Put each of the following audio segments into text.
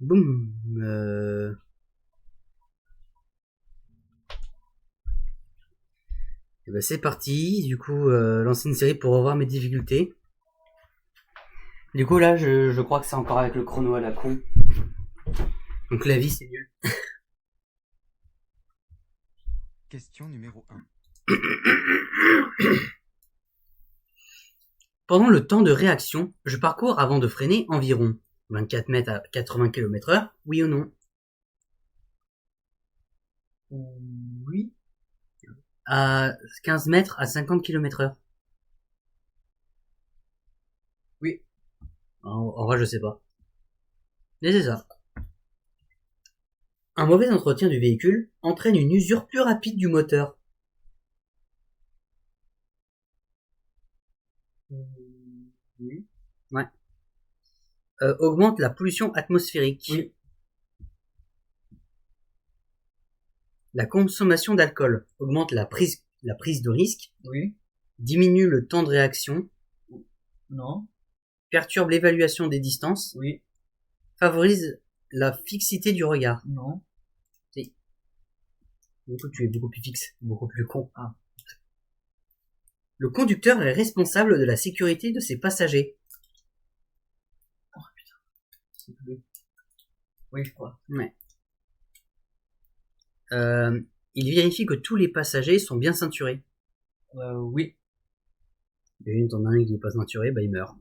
Boum. Et ben c'est parti. Du coup, lancer une série pour revoir mes difficultés. Du coup, là, je crois que c'est encore avec le chrono à la con. Donc la vie, c'est nul. Question numéro 1. Pendant le temps de réaction, je parcours avant de freiner environ 24 mètres à 80 km/h, oui ou non? Oui. À 15 mètres à 50 km/h. Oui. En vrai, je sais pas. Mais c'est ça. Un mauvais entretien du véhicule entraîne une usure plus rapide du moteur. Oui. Ouais. Augmente la pollution atmosphérique. Oui. La consommation d'alcool augmente la prise de risque. Oui. Diminue le temps de réaction. Non. Perturbe l'évaluation des distances. Oui. Favorise la fixité du regard. Non. Si. Du coup, tu es beaucoup plus fixe, beaucoup plus con. Ah. Le conducteur est responsable de la sécurité de ses passagers. Oh putain. Oui, je crois. Ouais. Il vérifie que tous les passagers sont bien ceinturés. Oui. Et t'en as un qui n'est pas ceinturé, bah il meurt.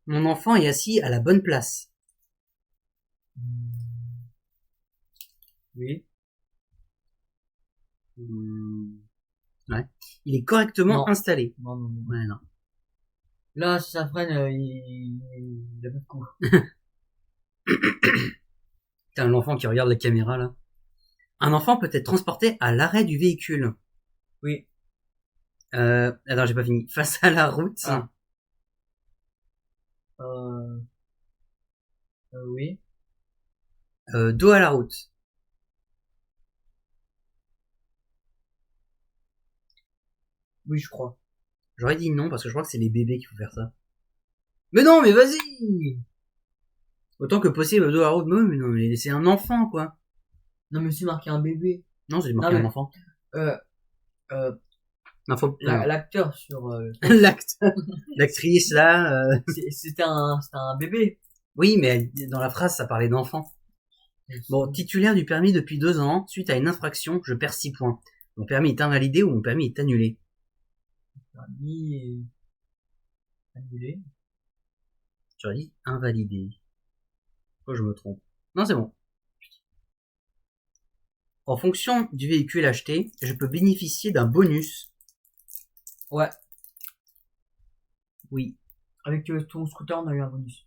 Mon enfant est assis à la bonne place. Oui. Ouais. Il est correctement Non. installé. Non, non, non. Ouais, non. Là, si ça freine, il a pas de coup. T'as un enfant qui regarde la caméra, là. Un enfant peut être transporté à l'arrêt du véhicule. Oui. Attends, j'ai pas fini. Face à la route. Ah. Oui. Dos à la route. Oui, je crois. J'aurais dit non parce que je crois que c'est les bébés qui faut faire ça. Mais non, mais vas-y! Autant que possible, dos à la route. Mais non, mais c'est un enfant, quoi. Non, mais c'est marqué un bébé. Non, c'est marqué Non, un mais- enfant. Euh, Non, faut... L'acteur sur... L'actrice, là... C'était un bébé. Oui, mais dans la phrase, ça parlait d'enfant. Bon, titulaire du permis depuis 2 ans, suite à une infraction, je perds 6 points. Mon permis est invalidé ou mon permis est annulé? Permis est annulé. J'aurais dit invalidé. Pourquoi je me trompe? Non, c'est bon. En fonction du véhicule acheté, je peux bénéficier d'un bonus. Ouais. Oui. Avec ton scooter, on a eu un bonus.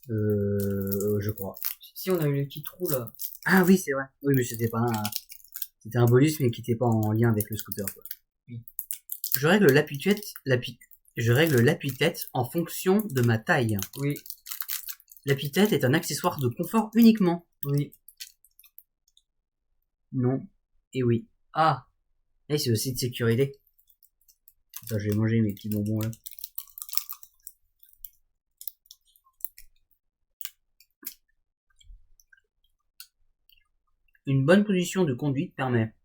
Je crois. Si, on a eu les petits trous, là. Ah oui, c'est vrai. Oui, mais c'était pas un... C'était un bonus, mais qui n'était pas en lien avec le scooter, quoi. Oui. Je règle l'appui-tête en fonction de ma taille. Oui. L'appui-tête est un accessoire de confort uniquement. Oui. Non. Et oui. Ah. Et c'est aussi de sécurité. Attends, je vais manger mes petits bonbons, là. Une bonne position de conduite permet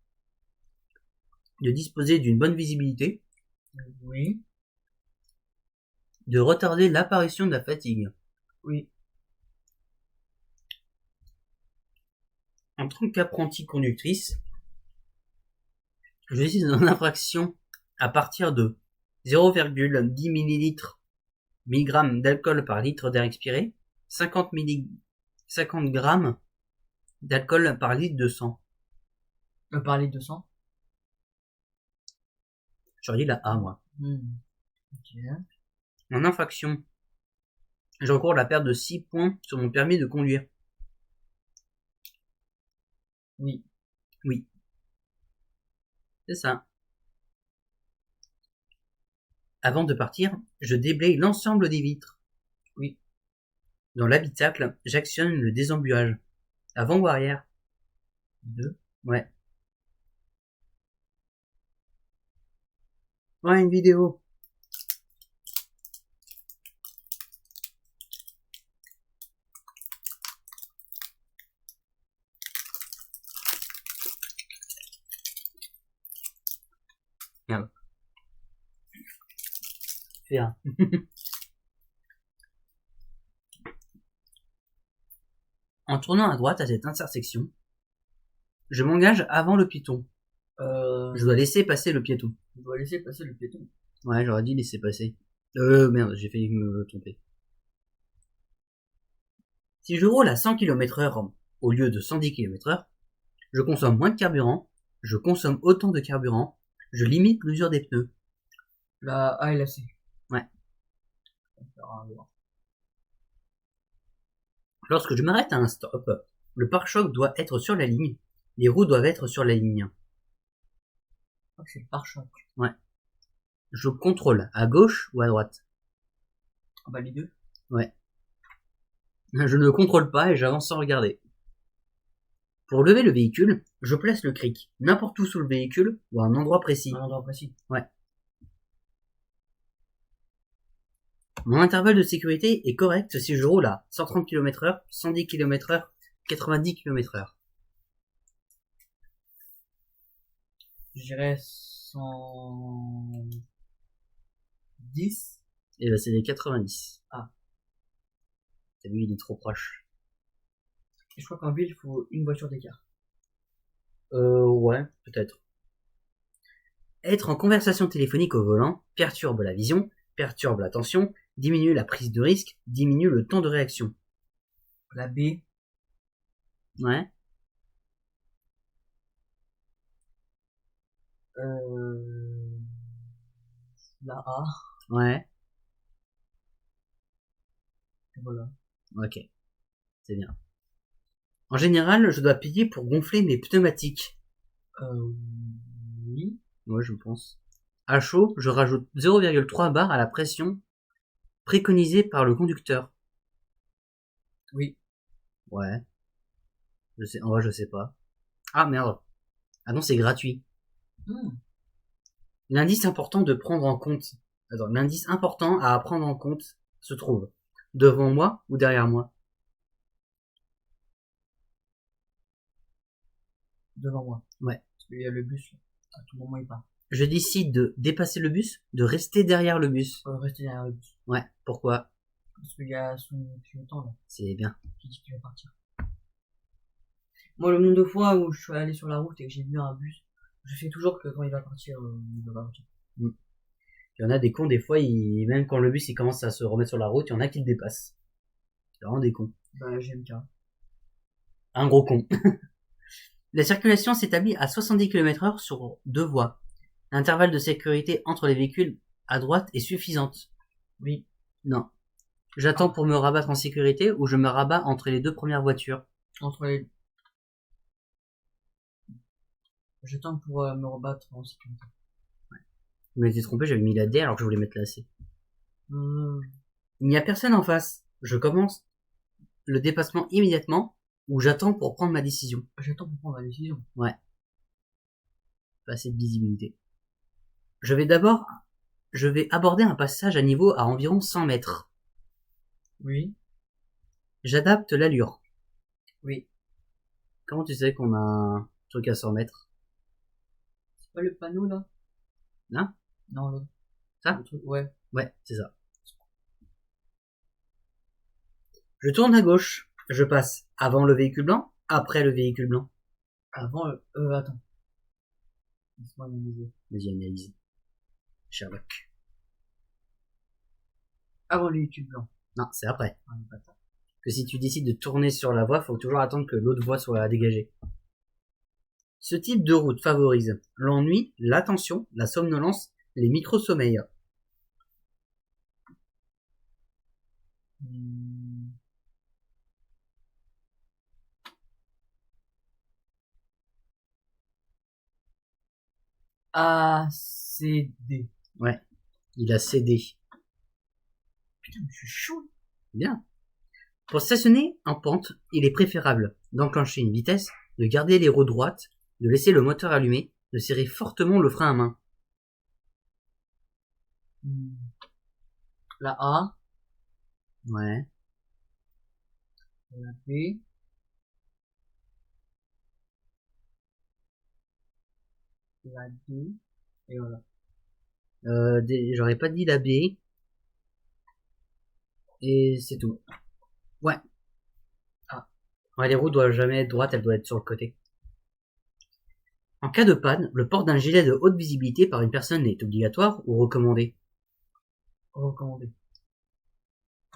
de disposer d'une bonne visibilité, Oui. de retarder l'apparition de la fatigue. Oui. En tant qu'apprentie conductrice, je décide d'une infraction à partir de 0,10 mg d'alcool par litre d'air expiré, 50 g d'alcool par litre de sang. Parler de sang. J'aurais dit la A, moi. Ok. En infraction, je recours à la perte de 6 points sur mon permis de conduire. Oui. Oui. C'est ça. Avant de partir, je déblaye l'ensemble des vitres. Oui. Dans l'habitacle, j'actionne le désembuage. Avant ou arrière? 2. Ouais. Ouais, une vidéo. Merde. Fais un. En tournant à droite à cette intersection, je m'engage avant le piéton. Je dois laisser passer le piéton. Je dois laisser passer le piéton. Ouais, j'aurais dit laisser passer. Merde, j'ai failli me tromper. Si je roule à 100 km/h au lieu de 110 km/h, je consomme moins de carburant, je consomme autant de carburant, je limite l'usure des pneus. La A et la C. Ouais. On fera voir. Lorsque je m'arrête à un stop, le pare-choc doit être sur la ligne, les roues doivent être sur la ligne. Je crois que c'est le pare-choc. Ouais. Je contrôle à gauche ou à droite. Ah bah les deux. Ouais. Je ne contrôle pas et j'avance sans regarder. Pour lever le véhicule, je place le cric n'importe où sous le véhicule ou à un endroit précis. Un endroit précis. Ouais. Mon intervalle de sécurité est correct si je roule à 130 km/h, 110 km/h, 90 km/h. Je dirais 110. Et là, c'est les 90. Ah. T'as vu, il est trop proche. Et je crois qu'en ville, il faut une voiture d'écart. Ouais, peut-être. Être en conversation téléphonique au volant perturbe la vision, perturbe l'attention, diminue la prise de risque, diminue le temps de réaction. La B. Ouais. La A. Ouais. Et voilà. Ok. C'est bien. En général, je dois payer pour gonfler mes pneumatiques. Oui. Ouais, je pense. À chaud, je rajoute 0,3 bar à la pression préconisée par le conducteur. Oui. Ouais. Je sais, en vrai, je sais pas. Ah, merde. Ah non, c'est gratuit. L'indice important de prendre en compte. Attends, l'indice important à prendre en compte se trouve devant moi ou derrière moi? Devant moi. Ouais. Parce qu'il y a le bus, là. À tout moment, il part. Je décide de dépasser le bus, de rester derrière le bus. Rester derrière le bus. Ouais. Pourquoi? Parce qu'il y a son clignotant, là, C'est bien. qui dit qu'il va partir. Moi, le nombre de fois où je suis allé sur la route et que j'ai vu un bus, je sais toujours que quand il va partir, il va partir. Il y en a des cons, des fois, même quand le bus il commence à se remettre sur la route, il y en a qui le dépassent. C'est vraiment des cons. Bah, GMK. Un gros con. La circulation s'établit à 70 km/h sur 2 voies. L'intervalle de sécurité entre les véhicules à droite est suffisante. Oui. Non. J'attends pour me rabattre en sécurité ou je me rabats entre les deux premières voitures. Entre les... J'attends pour me rebattre en sécurité. Je m'étais trompé, j'avais mis la D alors que je voulais mettre la C. Mmh. Il n'y a personne en face. Je commence le dépassement immédiatement ou j'attends pour prendre ma décision. J'attends pour prendre la décision. Ouais. Pas assez de visibilité. Je vais aborder un passage à niveau à environ 100 mètres. Oui. J'adapte l'allure. Oui. Comment tu sais qu'on a un truc à 100 mètres? C'est pas le panneau, là? Là? Non, l'autre. Ça? Le truc, ouais. Ouais, c'est ça. Je tourne à gauche. Je passe avant le véhicule blanc, après le véhicule blanc. Avant le... attends. Laisse-moi analyser. Vas-y, analyse. Sherlock. Avant le véhicule blanc. Non, c'est après. Ah, pas ça. Que si tu décides de tourner sur la voie, faut toujours attendre que l'autre voie soit dégagée. Ce type de route favorise l'ennui, l'attention, la somnolence, les micro-sommeils. A, C, D. Ouais, il a cédé. Putain, mais je suis chaud. Bien. Pour stationner en pente, il est préférable d'enclencher une vitesse, de garder les roues droites, de laisser le moteur allumé, de serrer fortement le frein à main. La A. Ouais. La B. La D. Et voilà. J'aurais pas dit la B. Et c'est tout. Ouais. Ah. Ouais, les roues doivent jamais être droites, elles doivent être sur le côté. En cas de panne, le port d'un gilet de haute visibilité par une personne est obligatoire ou recommandé? Recommandé.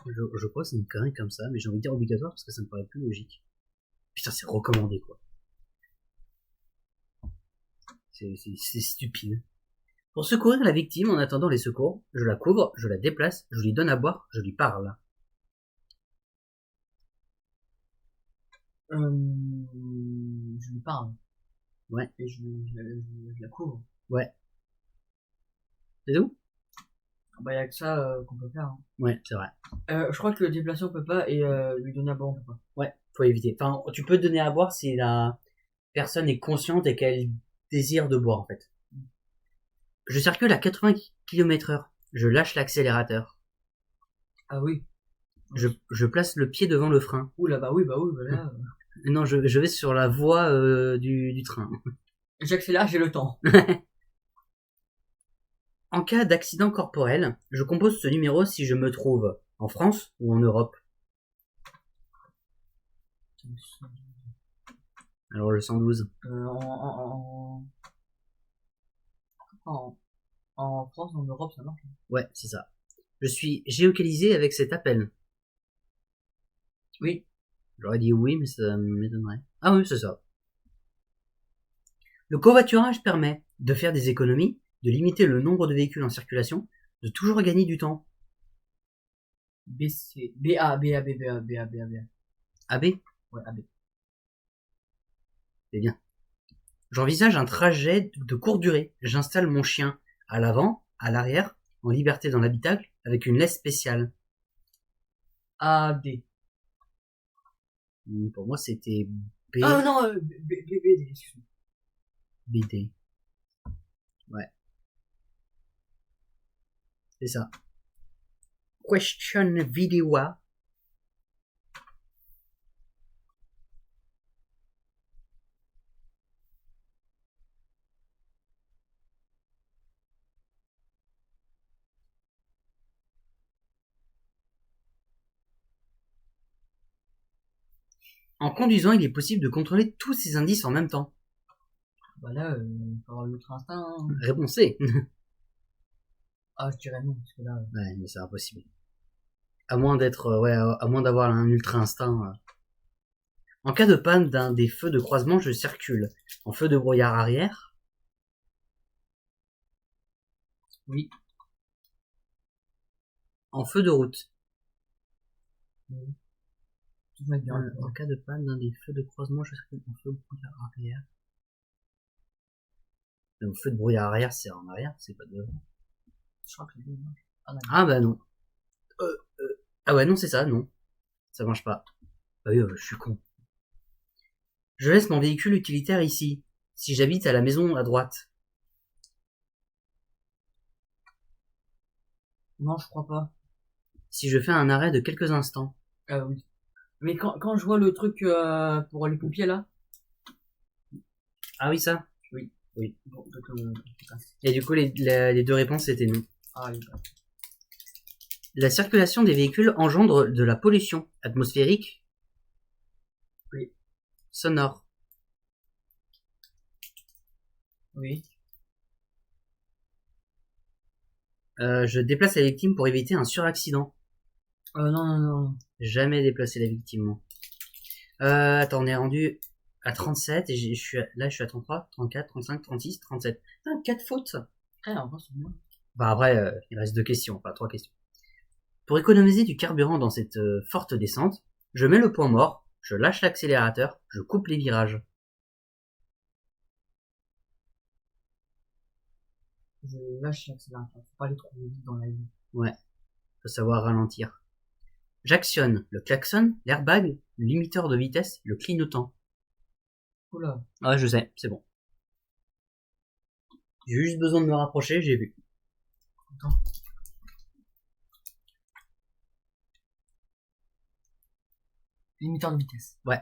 Je crois que c'est une connerie comme ça, mais j'ai envie de dire obligatoire parce que ça me paraît plus logique. Putain, c'est recommandé, quoi. C'est stupide. Pour secourir la victime en attendant les secours, je la couvre, je la déplace, je lui donne à boire, je lui parle. Je lui parle. Ouais. Et je la couvre. Ouais. C'est tout? Bah, y a que ça qu'on peut faire. Hein. Ouais, c'est vrai. Je crois que le déplacer on peut pas et lui donner à boire on peut pas. Ouais, faut éviter. Enfin, tu peux donner à boire si la personne est consciente et qu'elle désire de boire, en fait. Je circule à 80 km/h. Je lâche l'accélérateur. Ah oui. Je place le pied devant le frein. Ouh là, bah oui, là. Non, je vais sur la voie du train. J'accélère, j'ai le temps. En cas d'accident corporel, je compose ce numéro si je me trouve en France ou en Europe. Alors le 112. En France, en Europe, ça marche. Ouais, c'est ça. Je suis géolocalisé avec cet appel. Oui. J'aurais dit oui, mais ça m'étonnerait. Ah oui, c'est ça. Le covoiturage permet de faire des économies, de limiter le nombre de véhicules en circulation, de toujours gagner du temps. BC. BA. AB? Ouais, AB. C'est bien. J'envisage un trajet de courte durée. J'installe mon chien à l'avant, à l'arrière, en liberté dans l'habitacle, avec une laisse spéciale. AD. Pour moi, c'était B. Ah non, BD, excuse-moi. BD. Ouais. C'est ça. Question vidéo. En conduisant, il est possible de contrôler tous ces indices en même temps. Bah là, il faut avoir l'autre instinct. Hein. Réponse C. Ah, je dirais non, parce que là... Ouais, mais c'est impossible. À moins d'être, à moins d'avoir un ultra instinct. En cas de panne d'un des feux de croisement, je circule en feu de brouillard arrière. Oui. En feu de route. Oui. Tout va bien. En cas de panne d'un des feux de croisement, je circule en feu de brouillard arrière. Le feu de brouillard arrière, c'est en arrière, c'est pas devant. Je crois que c'est bien. Ah bah non. Ah ouais, non, c'est ça, non. Ça marche pas. Ah oui, je suis con. Je laisse mon véhicule utilitaire ici, si j'habite à la maison à droite. Non, je crois pas. Si je fais un arrêt de quelques instants. Ah oui. Mais quand je vois le truc pour les pompiers là. Ah oui, ça? Oui. Oui. Bon, donc, et du coup, les deux réponses étaient non. Ah oui. La circulation des véhicules engendre de la pollution atmosphérique. Oui. Sonore. Oui. Je déplace la victime pour éviter un suraccident. Non. Jamais déplacer la victime, non. Attends, on est rendu à 37 et je suis à 33, 34, 35, 36, 37. Ah, 4 fautes. Ah, en vrai, c'est bien. Bah après, il reste 2 questions, enfin 3 questions. Pour économiser du carburant dans cette forte descente, je mets le point mort, je lâche l'accélérateur, je coupe les virages. Je lâche l'accélérateur. Faut pas aller trop vite dans la vie. Ouais, faut savoir ralentir. J'actionne le klaxon, l'airbag, le limiteur de vitesse, le clignotant. Oula. Ouais, je sais, c'est bon. J'ai juste besoin de me rapprocher, j'ai vu. Attends. Limiteur de vitesse. Ouais.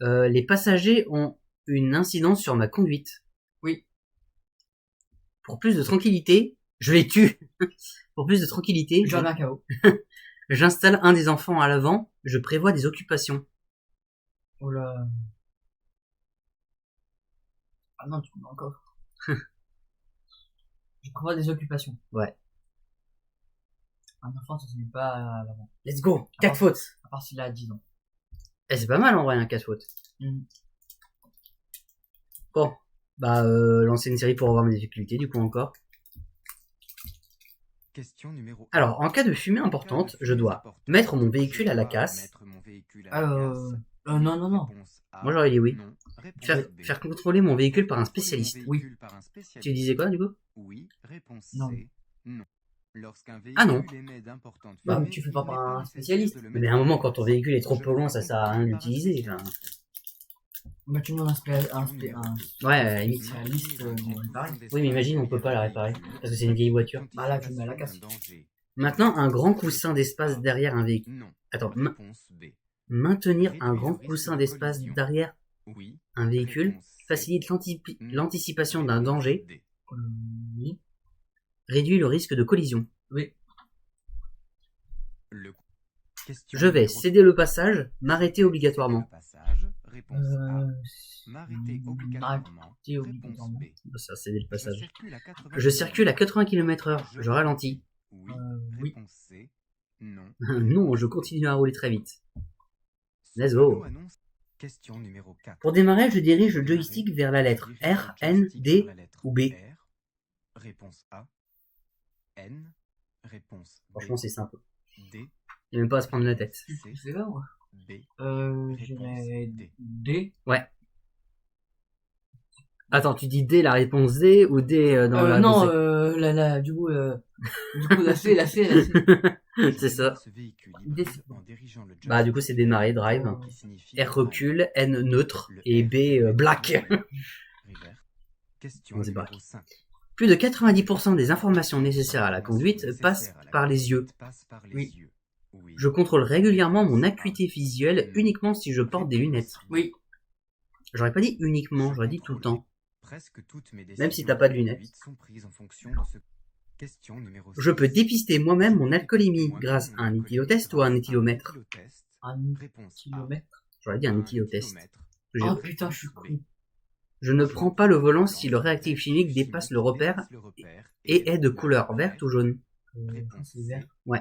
Les passagers ont une incidence sur ma conduite. Oui. Pour plus de tranquillité, je les tue. Pour plus de tranquillité, J'en ai un KO. j'installe un des enfants à l'avant. Je prévois des occupations. Oh là. Ah non, tu me mets encore. Je prévois des occupations. Ouais. Un enfant, ça se met pas à l'avant. Let's go. Ah 4 bon. fautes. À part s'il a 10 ans. Eh, c'est pas mal en vrai, un 4 fautes. Mm. Bon. Bah, lancer une série pour avoir mes difficultés, du coup, encore. Question numéro Alors, en cas de fumée importante, je dois mettre mon véhicule à la casse. Non, non, non. Moi, j'aurais dit oui. Faire contrôler mon véhicule par un spécialiste. Oui. Tu disais quoi, du coup? Oui. Réponse Non. C. Non. Lorsqu'un véhicule Ah non. émet d'importantes Bah, fumées, mais tu fais pas il par n'est un nécessaire spécialiste. de le Mais mettre à un en moment, quand ton veille. véhicule est trop Je polluant, ça sert à rien de par un l'utiliser. spécialiste. Bah, tu demandes Ouais, à la limite. spécialiste de réparer. Oui, mais imagine, on peut pas la réparer. Parce que c'est une vieille voiture. Bah, là, tu mets à la casse. Maintenant, un grand coussin d'espace derrière un véhicule. Non. Attends, Réponse B. maintenir un Réduire grand le risque coussin de d'espace collision. derrière Oui. un véhicule Réponse C. facilite Non. l'anticipation d'un Réponse danger, D. Oui. réduit le risque de collision. Oui. Question Je vais numéro céder 3. le passage, m'arrêter obligatoirement. Le passage. Réponse A. Euh... M'arrêter obligatoirement. M'arrêter Réponse obligatoirement. B. Ça, céder le Je passage. circule à 80 Je circule à 80 km/h, je ralentis. Oui. Oui. Réponse C. Non. Non, je continue à rouler très vite. Let's go. Annonce. Question numéro 4. Pour démarrer, je dirige le joystick vers la lettre R, N, D ou B. R. Réponse A. N. Réponse B. Franchement, c'est simple. D. Il n'y a même pas à se prendre la tête. C. C'est là, moi. B. J'irais D. D. Ouais. Attends, tu dis D, la réponse D ou D dans la non, deuxième du coup, la C. C'est ça. Ce véhicule D, hybride c'est bon. en dirigeant le Bah, du coup, c'est démarrer, drive. Oh. qui signifie R recule, N neutre Le et R, B black. Reverse. Question Non, c'est numéro black. 5. Plus de 90% des informations nécessaires à la conduite passent par les yeux. Oui. Je contrôle régulièrement mon acuité visuelle uniquement si je porte des lunettes. Oui. J'aurais pas dit uniquement, j'aurais dit tout le temps. Presque toutes mes Même si t'as pas de lunettes. sont prises en fonction de ce... Question numéro Je peux 6. dépister moi-même mon alcoolémie grâce à un éthylotest ou à un éthylomètre. Un Réponse A. kilomètre. J'aurais dit un éthylotest. kilomètre. Oh putain, je suis con. Je ne prends pas le volant si le réactif chimique dépasse le repère et est de couleur verte ou jaune. Réponse C'est vert. Ouais.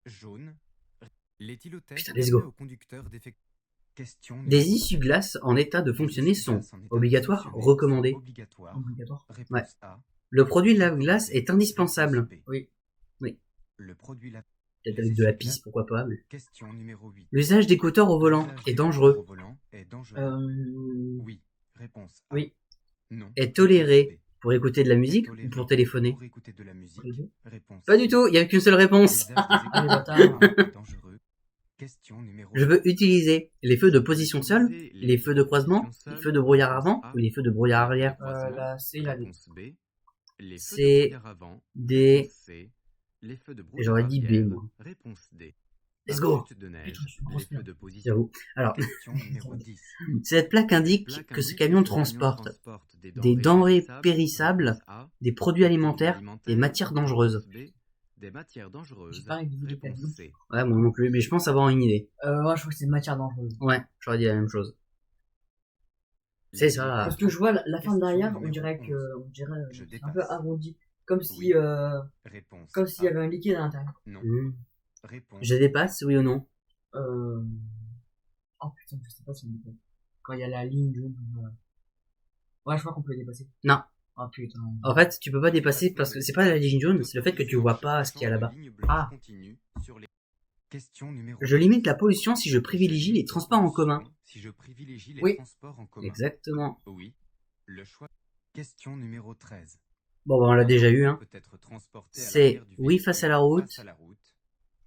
Jaune. L'éthylotest Putain, let's go. permet au conducteur d'effectuer... Question numéro Des essuie-glaces en état de fonctionner sont obligatoires, recommandés. Obligatoire. Obligatoire. Réponse Ouais. A. Le produit lave-glace est indispensable. Réponse B. Oui. Oui. Le produit lave... Peut-être avec de la pisse, pourquoi pas. Mais... Question numéro 8. L'usage d'écouteurs au volant L'usage est des dangereux. écouteurs au volant est dangereux. Oui. Réponse A. Oui. Non. Est toléré Réponse pour écouter de la B. musique Est ou toléré pour téléphoner. Pour écouter de la musique. Les deux. Réponse Pas du C. tout, il n'y a qu'une seule réponse. L'usage des écouteurs les bâtards. au volant est dangereux. Question numéro Je veux utiliser les feux de position seule, les feux de croisement, les feux de brouillard avant ou les feux de brouillard arrière. La C, la D. Réponse B. Les feux C'est de brouillard avant. des... Réponse C. Les feux de brouillard J'aurais dit B, arrière. moi. Réponse D. Let's Par go. chute de neige. Putain, je suis une grosse Les feux merde. de position. J'avoue. Alors, Question numéro 10. cette plaque indique que ce camion transporte des denrées périssables, des produits alimentaires, des matières dangereuses. Des matières dangereuses. J'ai pas révisé les Réponse tableaux. C. Ouais, moi non plus, mais je pense avoir une idée. Ouais, je crois que c'est matière dangereuse. Ouais, j'aurais dit la même chose. C'est ça. Parce que je vois la fin derrière, on dirait Je c'est un peu dépasse. arrondi. Comme si, Oui. Réponse comme s'il y A. avait un liquide à l'intérieur. Non. Réponse Je dépasse, oui ou non? Oh putain, je sais pas si on peut. Quand il y a la ligne jaune. Ouais, je crois qu'on peut le dépasser. Non. Oh putain. En fait, tu peux pas dépasser parce que c'est pas la ligne jaune, c'est le fait que tu vois pas ce qu'il y a là-bas. Ah. Question numéro Je limite la pollution si je privilégie les transports en commun. Si je privilégie les Oui. transports en commun. Exactement. Oui. Le choix. Question numéro 13. Bon, bah, on l'a déjà eu, hein. Peut être transporté à C'est l'arrière du oui véhicule face à la route, face à la route.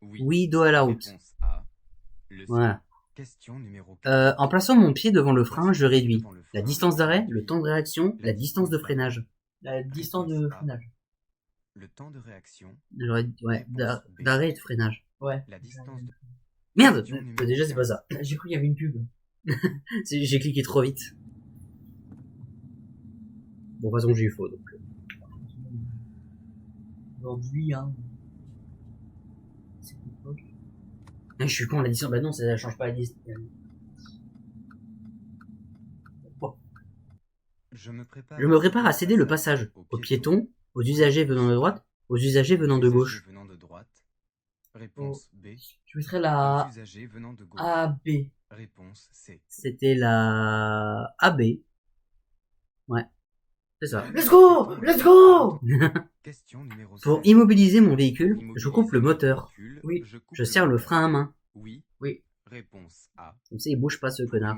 oui dos à la route. Réponse A. Le Voilà. Question numéro 14. En plaçant mon pied devant le frein, je réduis Devant le la frein, distance d'arrêt, je le temps de réaction, la distance de freinage. La distance de freinage. Le temps de réaction. J'aurais dit, ouais, d'arrêt et de freinage. Ouais. La distance de... Merde! Question numéro Déjà, c'est pas 15. ça. J'ai cru qu'il y avait une pub. J'ai cliqué trop vite. Bon, de toute façon, j'ai eu faux, donc. aujourd'hui, hein. C'est l'époque. Je suis con, l'addition. Bah non, ça change pas la liste. Bon. Je me prépare à céder le passage aux piétons, aux usagers venant de droite, aux usagers venant de gauche. venant de droite. Réponse B. Je mettrais Aux la usagers venant de gauche. AB. Réponse C. C'était la AB. Ouais, c'est ça. Let's go! Let's go! Question numéro 16. Pour immobiliser mon véhicule, je coupe le moteur. Oui. Je serre le frein à main. Oui. Oui. Réponse A. Comme ça, il bouge pas ce connard.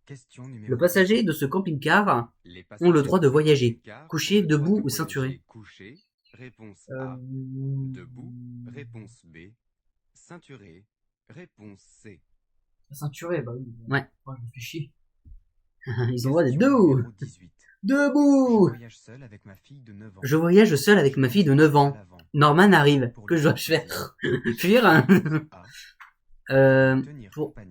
Question numéro Le passager de ce camping-car ont le droit de voyager, couché, debout ou ceinturé. Couché. Réponse A. Debout. Réponse B. Ceinturé. Réponse C. Ceinturé, bah oui. Ouais. Moi, je me fais chier. Ils ont le droit d'être Question debout. numéro 18. Debout. Je voyage seul avec ma fille de 9 ans. Je voyage seul avec ma fille de 9 ans. Norman arrive. Que je dois faire? Fuir?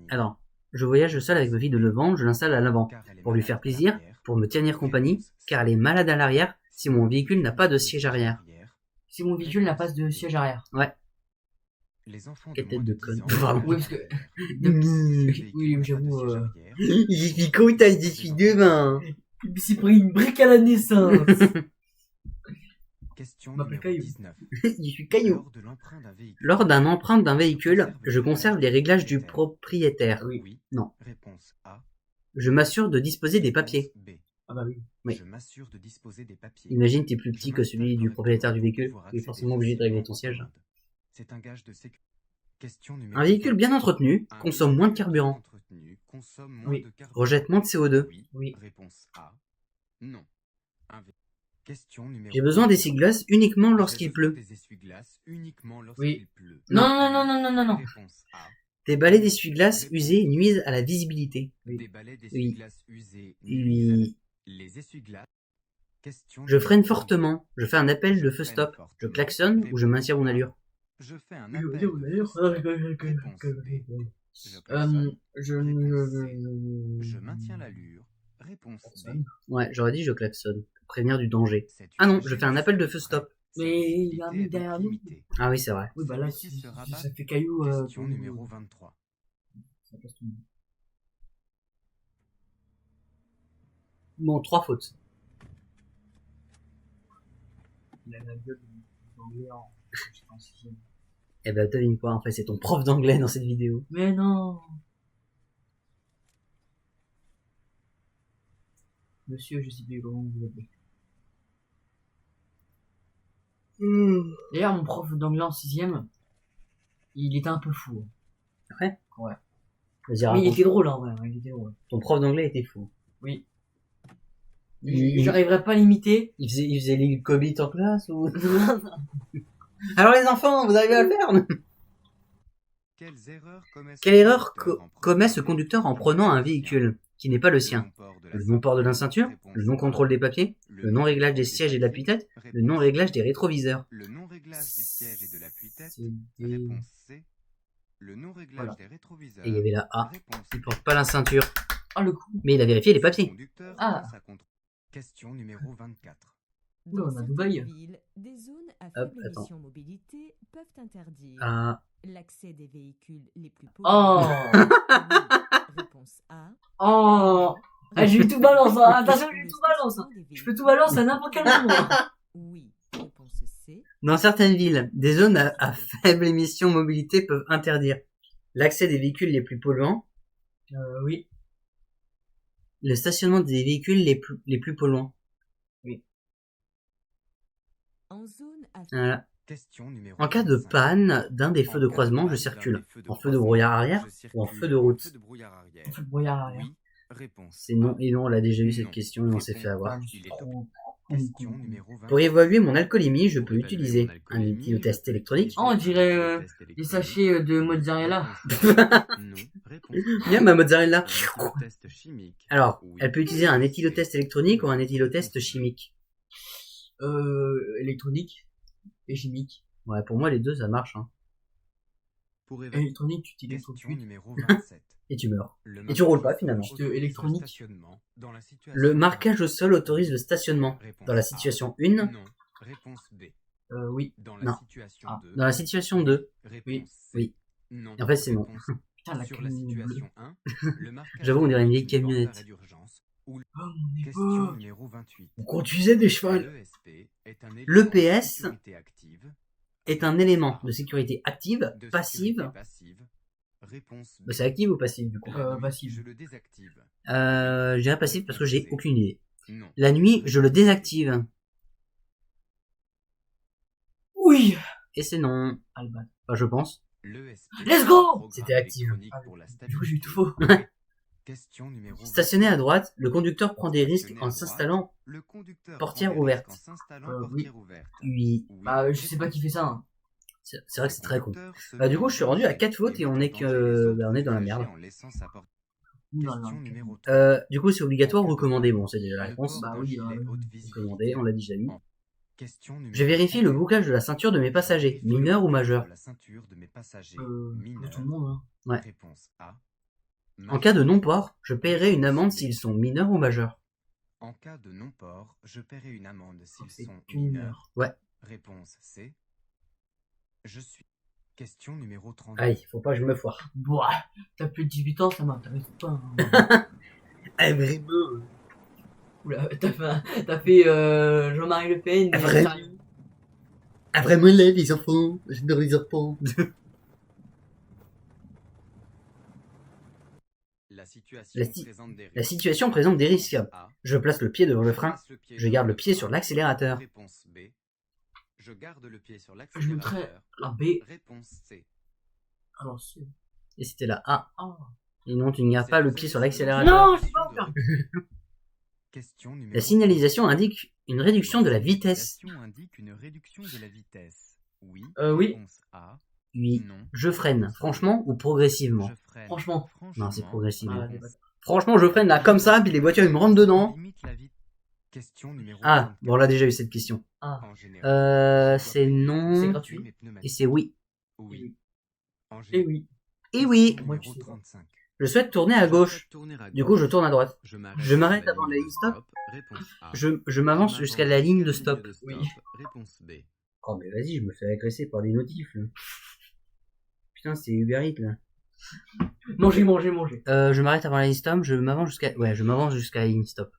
Alors, je voyage seul avec ma fille de 9 ans, je l'installe à l'avant. Pour lui faire plaisir, pour me tenir compagnie, car elle est malade à l'arrière si mon véhicule n'a pas de siège arrière. Si mon véhicule n'a pas de siège arrière. Ouais. Les enfants Quelle tête moins de 10 conne. ans Pardon. Oui, parce que. Oui, j'avoue. J'y suis content, j'y suis demain. Il me s'est pris une brique à la naissance. Question m'appelle numéro Caillou. 19. J'y suis caillou. Lors de l'emprunt d'un véhicule, Lors d'un emprunt d'un véhicule, je conserve les réglages du propriétaire. Oui. Non. Réponse A. Je m'assure de disposer des papiers. Réponse B. Ah bah oui. Oui. Je m'assure de disposer des papiers. Imagine, t'es plus petit que celui Je du m'installe propriétaire du correctement véhicule, pour tu es accéder forcément obligé de régler ton facilement siège. aux commandes. C'est un gage de sécurité. Question numéro Un véhicule bien 20. entretenu Un consomme moins de véhicule carburant, bien entretenu consomme moins Oui. de carburant. rejette moins de CO2. Oui. Oui. Réponse A. Non. Question numéro J'ai besoin 23. d'essuie-glaces uniquement J'ai lorsqu'il besoin pleut. des essuie-glaces uniquement Oui. lorsqu'il pleut. Non, non, non, non, non, non, non. Réponse A. Des balais d'essuie-glaces usés nuisent à la visibilité. Des balais d'essuie-glaces usés nuisent Oui. les essuie-glaces. Question Je freine numéro fortement, je fais un appel de feu freine stop, je fortement. klaxonne ou je maintiens mon allure. Je fais un Oui, appel. oui, de d'ailleurs. feu stop. Réponse B. Je klaxonne. Je maintiens l'allure. Réponse B. Ouais, j'aurais dit je klaxonne, pour prévenir du danger. Cet Ah non, usager je fais un appel de feu stop. Sa Mais il a visibilité mis est derrière donc nous. limitée. Ah oui, c'est vrai. Oui, bah là, Celui-ci se rabat. ça fait caillou. Question numéro 23. Ça passe tout le monde. Bon, 3 fautes. Il a la gueule d'anglais en sixième. Eh ben, devine quoi, en fait, c'est ton prof d'anglais dans cette vidéo. Mais non. Monsieur, je sais plus comment vous appelez. D'ailleurs, mon prof d'anglais en sixième, il était un peu fou. Ouais. Ouais. Vas-y, Mais il raconte. était drôle, en vrai. Il était drôle. Ton prof d'anglais était fou. Oui. Il- J'arriverais pas à l'imiter. Il faisait les comics en classe ou... Alors les enfants, vous arrivez à le faire? Quelle erreur commet ce conducteur en prenant un véhicule qui n'est pas le sien? Le non-port de la ceinture, le non-contrôle des papiers, le non-réglage des sièges et de l'appui-tête, le non-réglage des rétroviseurs. Le non-réglage du siège et de l'appui-tête. C'est des- Réponse C. Le non-réglage Voilà. des rétroviseurs. Et il y avait la A. Réponse Il D. porte pas la ceinture. Ah, le coup. Mais il a vérifié les Ce papiers. conducteur Ah. commence à contre- Question numéro 24. Oula, on a Dans Dubaï. certaines villes, des zones à Hop, faible attends. émission mobilité peuvent interdire Ah, l'accès des véhicules les plus Oh. polluants. Oui. Réponse A. Oh. Ah, j'ai eu tout balance. Hein. Attention, j'ai eu Le tout balance. stationnement des Je peux tout véhicules. balance à n'importe quel moment. Oui. Réponse C. dans certaines villes, des zones à faible émission mobilité peuvent interdire l'accès des véhicules les plus polluants, Oui. le stationnement des véhicules les plus polluants. En zone à Voilà. Question numéro En cas de 25. panne d'un des feux de En cas croisement, je panne circule d'un des feux de en feu de croisement, brouillard arrière je ou en circule feu de route. feu de brouillard arrière. On fait le brouillard arrière. Oui. Réponse C'est non, et non, on l'a déjà eu cette Non. question et on s'est fait avoir. Ah, je Il suis est trop. Question numéro 26. Pour évaluer mon alcoolémie, je Pour peux évaluer utiliser mon un alcoolémie, éthylotest je peux électronique. utiliser Oh, on dirait, un test Les électronique. sachets de mozzarella. Non. Réponse A. Bien ma mozzarella. Un éthylotest chimique. Alors, Oui. elle peut utiliser un éthylotest électronique ou un éthylotest chimique. Électronique et chimique. Ouais, pour moi les deux ça marche, hein. Pour évaluer. Électronique, tu utilises tout de Question suite. numéro 27. Et tu meurs. Le Et tu roules pas, marquage finalement. autorise le Électronique. stationnement dans la situation Le marquage au sol autorise le stationnement. Réponse Dans la A. situation 1, Non. Réponse B. Oui. Dans Non. la situation Ah, 2. Dans la situation 2. Réponse C. Oui. Non. Et en fait, c'est non. Réponse Putain, la Sur la camionnette bleue. situation 1, le marquage J'avoue, on dirait une vieille technique d'une bande camionnette. d'arrêt d'urgence ou Oh, mon question époque. numéro 28. On conduisait des chevaux. L'ESP est un élément L'EPS de sécurité active. est un élément de sécurité active, De passive. sécurité passive. Réponse B. Bah, c'est active ou passive du coup? La nuit, passive. Je le désactive. Je dirais passive parce que j'ai aucune idée. Non. La nuit, je le désactive. Oui. Et c'est non. Alban. Enfin, je pense. L'ESP Let's go. programme C'était active. électronique Ah, pour la du coup, j'ai eu stabilité. tout faux. Question numéro Stationné à 29. droite, le conducteur prend des risques Stationné à en droite, s'installant. Le conducteur Portière prend des ouverte. risques en s'installant Oui. portière ouverte. Oui. Oui. Bah, je sais pas qui fait ça. Hein. C'est vrai que c'est très con. conducteur se Bah, du met coup, en je suis rendu à danger 4 fautes et met on en est danger les que, autres bah, on est dans la usagers merde. en laissant sa porte. Non, Question non, numéro 3. Du coup, c'est obligatoire ou recommandé? Bon, c'est déjà la Le réponse. port Bah d'un oui, gilet ouais. haute visibilité. Recommandé, on l'a déjà vu. Question numéro Je vérifie le 31. bouclage de la ceinture de mes passagers, Vérifie le mineurs ou bouclage majeurs. de la ceinture de mes passagers Pour mineurs. tout le monde. Hein. Ouais. Réponse A. En cas de Majeur. non-port, je paierai une amende s'ils sont mineurs ou majeurs. En cas de non-port, je paierai une amende s'ils C'est sont une mineurs. Ouais. Réponse C. Je suis. Question numéro 32. Aïe, faut pas que je me foire. Bah, t'as plus de 18 ans, ça m'intéresse pas. Hein. Ah, vraiment. Oula, t'as fait Jean-Marie Le Pen. Ah, vraiment. Ah, vraiment là, les enfants. J'adore les enfants. La situation La si- présente des risques. La situation présente des risques. Réponse A. Je place le pied devant le frein. place le pied Je devant garde le pied frein. sur l'accélérateur. Réponse B. Je garde le pied sur Je l'accélérateur. mettrais la B. Réponse C. Alors, c'est. Et c'était la A. Ah. Et non, tu ne gardes pas le pied sur l'accélérateur. Non, j'ai pas encore. Question numéro La signalisation indique une réduction de la vitesse. La signalisation indique une réduction de la vitesse. Oui. Oui. Réponse A. Oui. Non. Je freine, franchement ou progressivement? Je freine. Franchement. Non, c'est progressivement. Ah, Réponse Franchement, je freine là comme ça, puis les voitures ils me rentrent dedans. Limite la vie. Question numéro Ah, 34. bon, on l'a déjà eu cette question. Ah. En général, je dois C'est payer non. C'est gratuit. mes Et pneumatiques. c'est oui. Oui. En Et général. oui. Et oui. Moi, Numéro tu sais pas. 35. Je souhaite tourner à gauche. Du coup, je tourne à droite. Je Je m'arrête avant la ligne stop. Réponse A. Je m'avance jusqu'à la ligne de stop. Oui. Réponse B. Oh, mais vas-y, je me fais agresser par des notifs, là. Putain, c'est Uber Eats, là. Manger. Je m'arrête avant la ligne stop, je m'avance jusqu'à la ligne stop.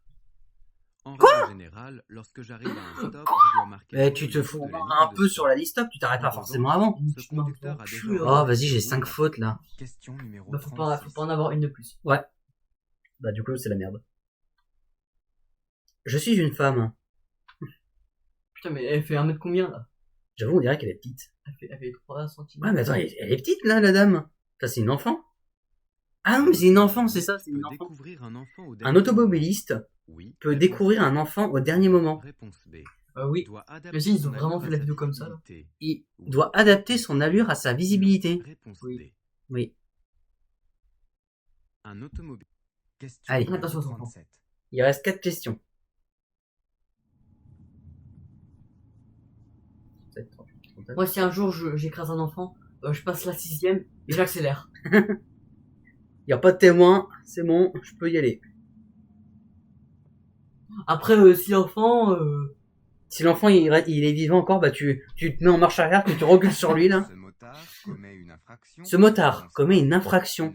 En règle générale, lorsque j'arrive à un stop, je dois marquer. Eh, tu te fous de la ligne un de peu stop. sur la ligne stop, tu t'arrêtes pas En forcément revanche, avant. Ce conducteur a Tu déjà. vois. Oh, vas-y, j'ai 5 fautes, là. Question numéro Bah, faut pas 36. en avoir une de plus. Ouais. Bah, du coup, c'est la merde. Je suis une femme. Putain, mais elle fait 1 mètre combien là? J'avoue, on dirait qu'elle est petite. Elle fait 3 cm. Ouais, mais attends, elle est petite, là, la dame. Ça, c'est une enfant. Ah non, mais c'est une enfant, c'est ça, c'est Peut une enfant. découvrir un enfant au Un dernier automobiliste moment. Oui. peut Réponse découvrir A. un enfant au dernier moment. Réponse B. Oui. Doit adapter Mais si, ils son ont vraiment allure fait à la sa vidéo comme ça, là. visibilité. Il doit adapter son allure à sa visibilité. Réponse Oui. D. Oui. Un automobile. Question Allez. numéro Attention, attention. 37. Il reste 4 questions. Moi, si un jour j'écrase un enfant, je passe la 6ème et j'accélère. Il n'y a pas de témoin, c'est bon, je peux y aller. Après, si l'enfant, Si l'enfant il est vivant encore, bah tu te mets en marche arrière, puis tu recules sur lui là. Ce motard commet une infraction. Ce motard Réponse commet A. une infraction,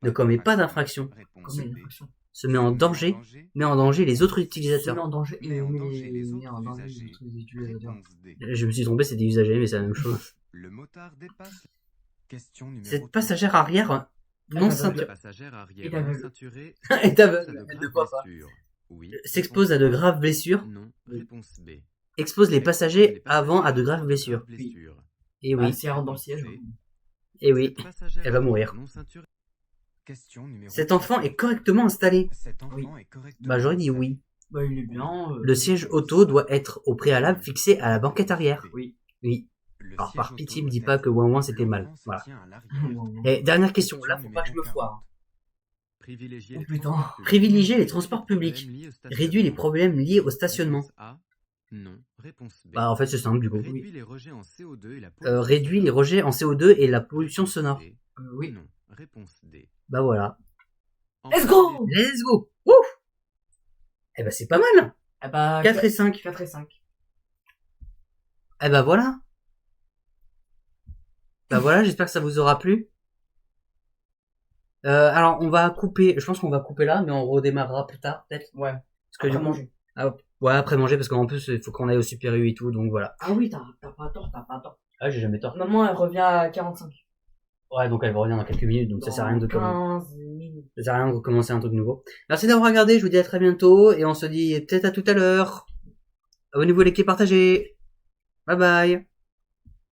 Ne commet pas d'infraction, Réponse comme une B. infraction, se met en danger, met en danger les autres se met utilisateurs. en danger et Met en met danger les met en autres danger usagers. les autres utilisateurs. Réponse D. Je me suis trompé, c'est des usagers, mais c'est la même chose. Le motard dépasse. Question numéro Cette 30. passagère arrière non aveugle. ceinturée Passagère arrière Est non aveugle. ceinturée est aveugle, s'expose à de elle ne graves voit pas. blessures. Oui. S'expose à de Réponse A. graves blessures, Non. Oui. Réponse B. expose les Expose passagers les avant à de passagers graves blessures. blessures. Et Ah, oui, si elle rentre dans le siège. Oui. et oui. Cette passagère elle va arrière mourir. non ceinturée. Question numéro Cet enfant 37. est correctement installé. Cet enfant Oui. est correctement Bah j'aurais dit installé. oui. Bah, il est bien. Le siège auto doit être au préalable fixé à la banquette arrière. Oui. Oui. Le Alors, siège par auto pitié, me doit dis pas être- que Ouin Ouin c'était mal. L'enfant se Voilà. tient à l'arrière. Et dernière question, Question là faut pas que je me numéro foire. 40. Privilégier Oh, les putain. transports publics. Privilégier les transports Problèmes publics. liés au Réduit les stationnement. problèmes liés au stationnement. Réponse A. Non. Réponse B. Bah en fait c'est simple du coup. Réduit les rejets en CO2 et la pollution Réduit les sonore. rejets en CO2 et la pollution Réponse sonore. C. Oui. Non. Réponse D. Bah voilà. Let's go! Let's go. Ouf. Eh bah c'est pas mal. Ah bah, 4 et 5. 4 et 5. Eh ben voilà. Bah voilà, j'espère que ça vous aura plu. Alors on va couper, je pense qu'on va couper là, mais on redémarrera plus tard peut-être. Ouais. Parce que Après du coup, manger. ouais après manger parce qu'en plus il faut qu'on aille au Super U et tout, donc voilà. Ah oui, t'as pas tort, t'as pas tort. Ah j'ai jamais tort. Maman, elle revient à 45. Ouais donc elle va revenir dans quelques minutes, donc ça sert à rien de commencer. 15 minutes. Ça sert à rien de recommencer un truc nouveau. Merci d'avoir regardé, je vous dis à très bientôt et on se dit peut-être à tout à l'heure. Abonnez-vous, likez, partagez. Bye bye.